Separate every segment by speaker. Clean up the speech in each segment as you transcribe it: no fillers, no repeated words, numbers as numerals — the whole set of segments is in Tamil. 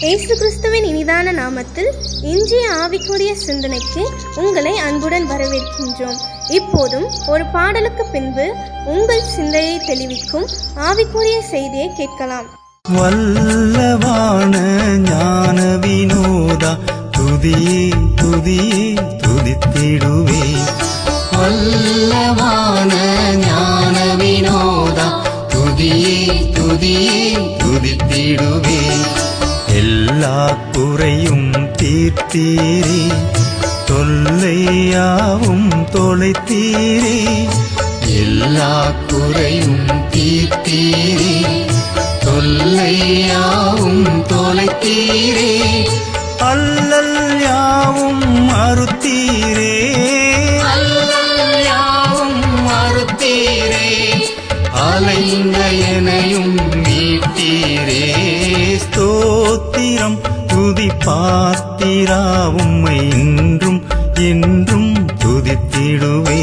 Speaker 1: இயேசு கிறிஸ்துவின் இனிதான நாமத்தில் இன்றைய ஆவிக்குரிய சிந்தனைக்கு உங்களை அன்புடன் வரவேற்கின்றோம். இப்போதும் ஒரு பாடலுக்கு பின்பு உங்கள் சிந்தையை தெளிவிக்கும் ஆவிக்குரிய செய்தியை கேட்கலாம்.
Speaker 2: வல்லவான ஞான வினோதா, துதியே துதியே துதித்திடுவே. வல்லவான ஞான வினோதா, துதியே துதியே துதித்திடுவே. எல்லா குறையும் தீர்த்தீரே, தொல்லையாவும் தொலைத்தீரே. எல்லா குறையும் தீர்த்தீரே, தொல்லையாவும் தொலைத்தீரே. அல்லல் யாவும் மறுத்தீரே, அல்லல் யாவும் மறுத்தீரே. அலைந்த எனையும் மீட்டீரே. ஸ்தோத்திரம் துதி பாத்திரா, உம்மை இன்றும் என்றும் துதித்திடுவே.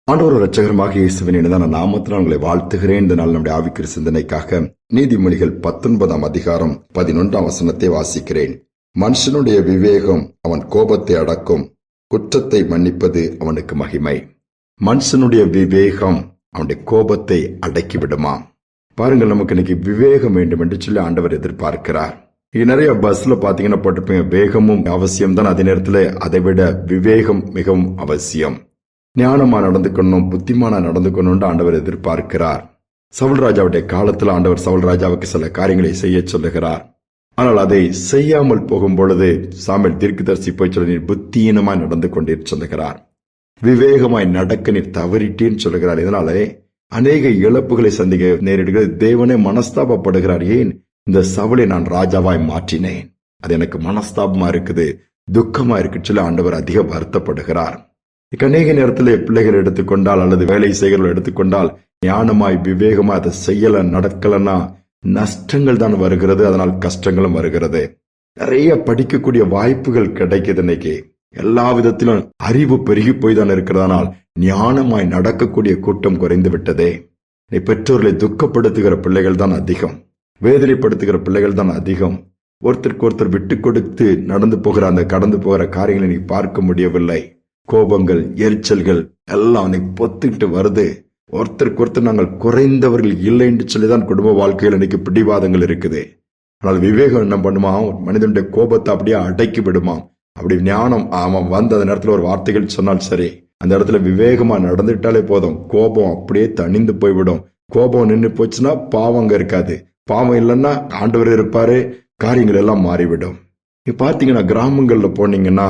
Speaker 3: ஆண்டவர் இரட்சகருமாக இயேசுவின் இனிதான நாமத்தினால் உங்களை வாழ்த்துகிறேன். இந்த நாள் நம்முடைய ஆவிக்குரிய சிந்தனைக்காக நீதிமொழிகள் 19 அதிகாரம் 11 வாசிக்கிறேன். மனுஷனுடைய விவேகம் அவன் கோபத்தை அடக்கும், குற்றத்தை மன்னிப்பது அவனுக்கு மகிமை. மனுஷனுடைய விவேகம் அவனுடைய கோபத்தை அடக்கிவிடுமாம். பாருங்கள், நமக்கு இன்னைக்கு விவேகம் வேண்டும் என்று சொல்லி ஆண்டவர் எதிர்பார்க்கிறார். நிறைய பஸ்ல பாத்தீங்கன்னா போட்டிருப்பீங்க, வேகமும் அவசியம் தான், அதே நேரத்தில் அதை விட விவேகம் மிகவும் அவசியம். ஞானமா நடந்துக்கணும், புத்திமானா நடந்துக்கணும் ஆண்டவர் எதிர்பார்க்கிறார். சவுல் ராஜாவுடைய காலத்தில் ஆண்டவர் சவுல் ராஜாவுக்கு சில காரியங்களை செய்ய சொல்லுகிறார். ஆனால் அதை செய்யாமல் போகும் பொழுது சாமுவேல் தீர்க்கதரிசி போய் சொல்ல, நீர் புத்தியீனமாய் நடந்து கொண்டீர் சொல்லுகிறார். விவேகமாய் நடக்க நீர் தவறிட்டேன்னு சொல்லுகிறார். இதனாலே அநேக இழப்புகளை சந்திக்க நேரிடுகிறது. தேவனே மனஸ்தாபப்படுகிறார். ஏன் இந்த சவுலை நான் ராஜாவாய் மாற்றினேன், அது எனக்கு மனஸ்தாபமா இருக்குது, துக்கமா இருக்குன்னு சொல்லி ஆண்டவர் அதிக வருத்தப்படுகிறார். அநேக நேரத்தில் பிள்ளைகள் எடுத்துக்கொண்டால் அல்லது வேலை செய்கிறவர்கள் எடுத்துக்கொண்டால் ஞானமாய் விவேகமாய் அதை செய்யல நடக்கலன்னா நஷ்டங்கள் தான் வருகிறது, அதனால் கஷ்டங்களும் வருகிறது. நிறைய படிக்கக்கூடிய வாய்ப்புகள் கிடைக்குது. இன்னைக்கு எல்லா விதத்திலும் அறிவு பெருகி போய் தான் இருக்கிறதனால் ஞானமாய் நடக்கக்கூடிய கூட்டம் குறைந்து விட்டதே. பெற்றோர்களை துக்கப்படுத்துகிற பிள்ளைகள் தான் அதிகம், வேதனைப்படுத்துகிற பிள்ளைகள் தான் அதிகம். ஒருத்தருக்கு ஒருத்தர் விட்டு கொடுத்து நடந்து போகிற அந்த கடந்து போகிற காரியங்களை நீ பார்க்க முடியவில்லை. கோபங்கள், எரிச்சல்கள் எல்லாம் பொத்துக்கிட்டு வருது. ஒருத்தருக்கு ஒருத்தர் நாங்கள் குறைந்தவர்கள் இல்லை என்று சொல்லிதான் குடும்ப வாழ்க்கையில் இன்னைக்கு பிடிவாதங்கள் இருக்குது. ஆனால் விவேகம் என்ன பண்ணுமா, மனிதனுடைய கோபத்தை அப்படியே அடக்கி விடுமா. அப்படி ஞானம் அவன் வந்து அந்த நேரத்தில் ஒரு வார்த்தைகள் சொன்னால் சரி, அந்த இடத்துல விவேகமா நடந்துட்டாலே போதும், கோபம் அப்படியே தணிந்து போய்விடும். கோபம் நின்று போச்சுன்னா பாவம் அங்க இருக்காது, பாவம் இல்லைன்னா ஆண்டவர் இருப்பாரு, காரியங்கள் எல்லாம் மாறிவிடும். நீ பாத்தீங்கன்னா கிராமங்கள்ல போனீங்கன்னா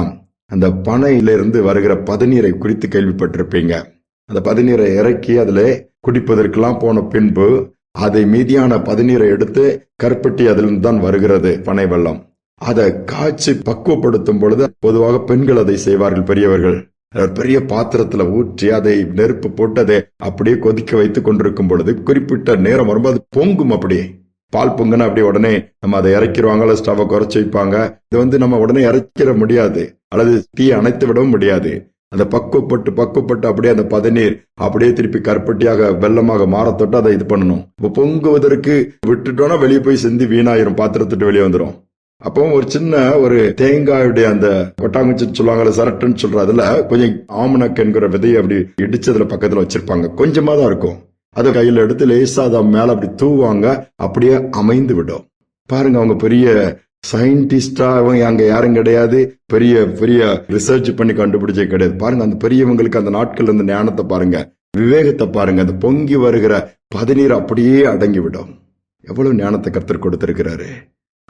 Speaker 3: அந்த பனையிலிருந்து வருகிற பதநீரை குறித்து கேள்விப்பட்டிருப்பீங்க. அந்த பதநீரை இறக்கி அதுல குடிப்பதற்கெல்லாம் போன பின்பு அதை மீதியான பதநீரை எடுத்து கருப்பட்டி அதிலிருந்து தான் வருகிறது பனை வெள்ளம். அதை காய்ச்சி பக்குவப்படுத்தும் பொழுது பொதுவாக பெண்கள் அதை செய்வார்கள், பெரியவர்கள். பெரிய பாத்திரத்துல ஊற்றி அதை நெருப்பு போட்டு அதை அப்படியே கொதிக்க வைத்துக் கொண்டிருக்கும் பொழுது குறிப்பிட்ட நேரம் வரும்போது பொங்கும். அப்படியே பால் பொங்குன்னா அப்படியே உடனே நம்ம அதை இறக்கிடுவாங்க, ஸ்டவ்வை குறைச்சி வைப்பாங்க. இது நம்ம உடனே இறக்கிற முடியாது, அல்லது தீயை அணைத்து விடவும் முடியாது. அந்த பக்குவப்பட்டு அப்படியே அந்த பதநீர் அப்படியே திருப்பி கருப்பட்டியாக வெள்ளமாக மாறத்தொட்டு அதை இது பண்ணணும். இப்போ பொங்குவதற்கு விட்டுட்டோம்னா வெளியே போய் சிந்தி வீணாயிரும், பாத்திரத்துட்டு வெளியே வந்துடும். அப்போ ஒரு சின்ன ஒரு தேங்காயுடைய அந்த கொட்டாங்குச்சி சொல்லுவாங்க, சரட்டுன்னு சொல்ற, அதுல கொஞ்சம் ஆமணக்கு என்கிற விதையை அப்படி இடிச்சு அதுல பக்கத்துல வச்சிருப்பாங்க. கொஞ்சமா தான் இருக்கும். அதை கையில எடுத்து லேசா அதை மேல அப்படி தூவாங்க, அப்படியே அமைந்து விடும். பாருங்க, அவங்க பெரிய சயின்டிஸ்டா அங்க யாரும் கிடையாது, பெரிய பெரிய ரிசர்ச் பண்ணி கண்டுபிடிச்சே கிடையாது. பாருங்க, அந்த பெரியவங்களுக்கு அந்த நாட்கள் இருந்த ஞானத்தை பாருங்க, விவேகத்தை பாருங்க. அந்த பொங்கி வருகிற பதநீர் அப்படியே அடங்கி விடும். எவ்வளவு ஞானத்தை கர்த்தர் கொடுத்திருக்கிறாரு.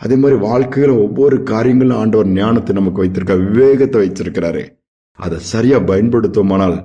Speaker 3: அதே மாதிரி வாழ்க்கையில ஒவ்வொரு காரியங்களும் ஆண்டவர் ஞானத்தை நமக்கு வைத்திருக்காரு, விவேகத்தை வைத்திருக்கிறாரு. அதை சரியா பயன்படுத்துமானால்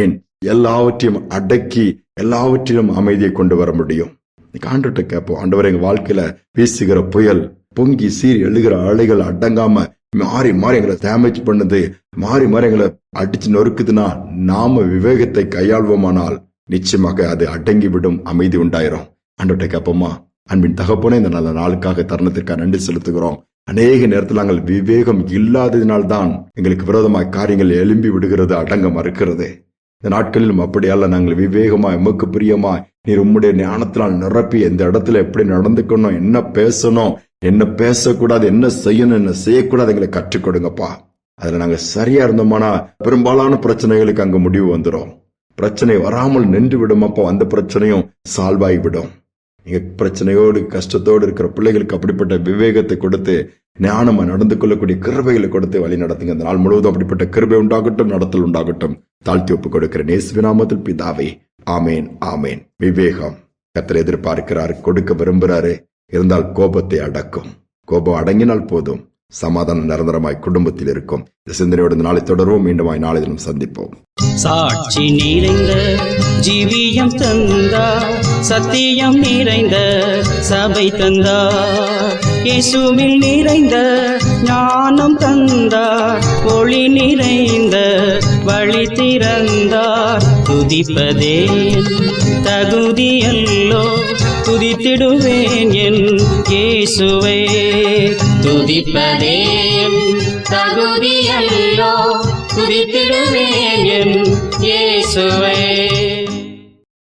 Speaker 3: ஏன் எல்லாவற்றையும் அடக்கி எல்லாவற்றிலும் அமைதியை கொண்டு வர முடியும். ஆண்டவர்கிட்ட கேட்போம், ஆண்டவர் எங்க வாழ்க்கையில வீசுகிற புயல், பொங்கி சீறி எழுகிற அலைகள் அடங்காம மாறி மாறி எங்களை டேமேஜ் பண்ணுது, மாறி மாறி எங்களை அடிச்சு நொறுக்குதுன்னா நாம விவேகத்தை கையாள்வோமானால் நிச்சயமாக அது அடங்கிவிடும், அமைதி உண்டாயிரும். ஆண்டவர்கிட்ட கேட்போமா? அன்பின் தகப்பனே, இந்த நல்ல நாளுக்காக தருணத்திற்காக நன்றி செலுத்துகிறோம். அநேக நேரத்தில் நாங்கள் விவேகம் இல்லாததினால்தான் எங்களுக்கு விரோதமாய் காரியங்கள் எழும்பி விடுகிறது, அடங்க மறுக்கிறது. இந்த நாட்களிலும் அப்படியல்ல, நாங்கள் விவேகமாய் எமக்கு பிரியமாய் நீர் உம்முடைய ஞானத்தினால் நிரப்பி எந்த இடத்துல எப்படி நடந்துக்கணும், என்ன பேசணும், என்ன பேசக்கூடாது, என்ன செய்யணும், என்ன செய்யக்கூடாது எங்களை கற்றுக் கொடுங்கப்பா. அதுல நாங்க சரியா இருந்தோம்னா பெரும்பாலான பிரச்சனைகளுக்கு அங்க முடிவு வந்துடும். பிரச்சனை வராமல் நின்று விடும். அப்போ அந்த பிரச்சனையும் சால்வ் ஆகிவிடும். நீங்க பிரச்சனையோடு கஷ்டத்தோடு இருக்கிற பிள்ளைகளுக்கு அப்படிப்பட்ட விவேகத்தை கொடுத்து ஞானமா நடந்து கொள்ளக்கூடிய கிருபைகளை கொடுத்து வழி நடத்துங்க. இந்த நாள் முழுவதும் அப்படிப்பட்ட கிருபை உண்டாகட்டும், நடத்தல் உண்டாகட்டும். தாழ்த்தி ஒப்புக் கொடுக்கிறேன் இயேசுவின் நாமத்தில் பிதாவே, ஆமேன், ஆமேன். விவேகம் கர்த்தர் எதிர்பார்க்கிறார், கொடுக்க விரும்புகிறாரு. இருந்தால் கோபத்தை அடக்கும். கோபம் அடங்கினால் போதும், சமாதானம் நிரந்தரமாய் குடும்பத்தில் இருக்கும். இந்த சிந்தனையோடு இந்த நாளை தொடர்வோம். மீண்டும் நாளை தினம் சந்திப்போம்.
Speaker 4: சாட்சி நிறைந்த ஜீவியம் தந்தார், சத்தியம் நிறைந்த சபை தந்தார், இயேசுவில் நிறைந்த ஞானம் தந்தார், ஒளி நிறைந்த வழி திறந்தார். துதிப்பதே தகுதியல்லோ, துதித்திடுவேன் என் இயேசுவே. துதிப்பதே தகுதியல்லோ, துதித்திடுவேன் என் இயேசுவே.